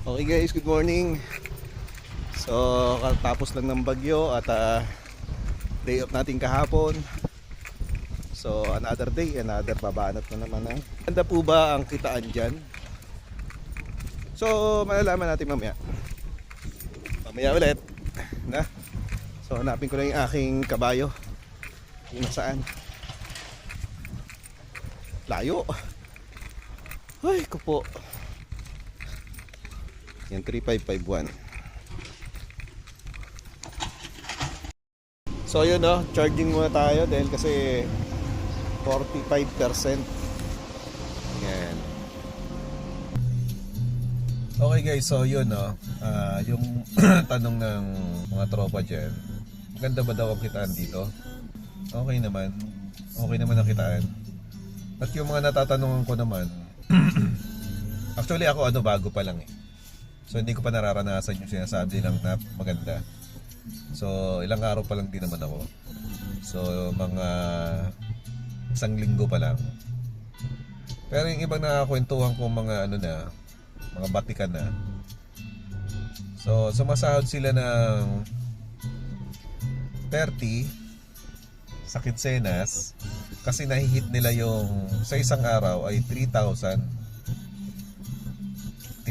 Okay guys, good morning. So, katapos lang ng bagyo at day off natin kahapon. So, another day, another babanat na naman. Ganda po ba ang kitaan dyan? So, malalaman natin mamaya. Mamaya ulit. Na? So, hanapin ko na yung aking kabayo. Kung nasaan. Layo. Ay, ko po. Yan, 3551. So yun charging muna tayo dahil kasi 45%. Yan. Okay guys, so yun yung tanong ng mga tropa dyan, ganda ba daw ang kitaan dito? Okay naman ang kitaan. At yung mga natatanungan ko naman actually ako bago pa lang so hindi ko pa nararanasan yung sinasabi nilang na maganda. So ilang araw pa lang din naman ako. So mga isang linggo pa lang. Pero yung ibang nakakwentuhan ko mga mga batikan na. So sumasahod sila ng 30 sa kinsenas kasi nahihit nila yung sa isang araw ay 3,000,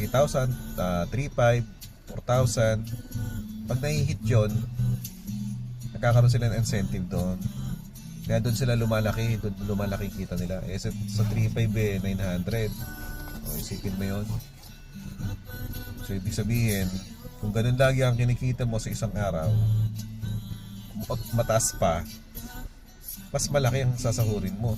3,500, 4,000. Pag nahihit yun, nakakaroon sila ng incentive doon. Kaya doon sila lumalaki, doon lumalaki kita nila. Sa 3,500 900. Isipin mo yun. So ibig sabihin, kung ganun lagi ang kinikita mo sa isang araw, mataas pa, mas malaki ang sasahurin mo.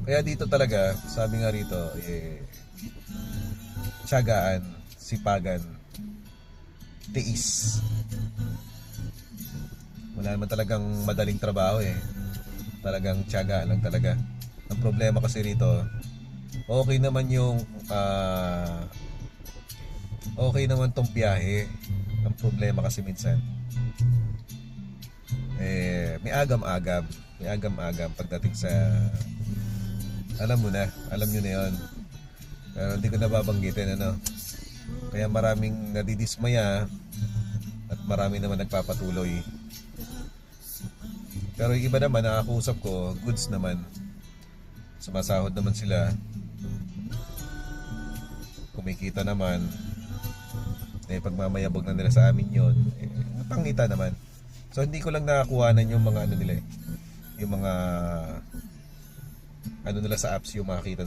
Kaya dito talaga, sabi nga rito, tiyagaan, sipagan, tiis. Wala naman talagang madaling trabaho Talagang tiyaga lang talaga. Ang problema kasi rito, okay naman yung okay naman tong biyahe. Ang problema kasi minsan may agam-agam pagdating sa alam nyo na yon. Pero hindi ko nababanggitin kaya maraming nadidismaya at marami naman nagpapatuloy. Pero yung iba naman nakakausap ko, goods naman, sumasahod naman sila, kumikita naman, pagmamayabog na nila sa amin yun, pangita naman. So hindi ko lang nakakuhanan yung mga nila yung mga nila sa apps yung makikita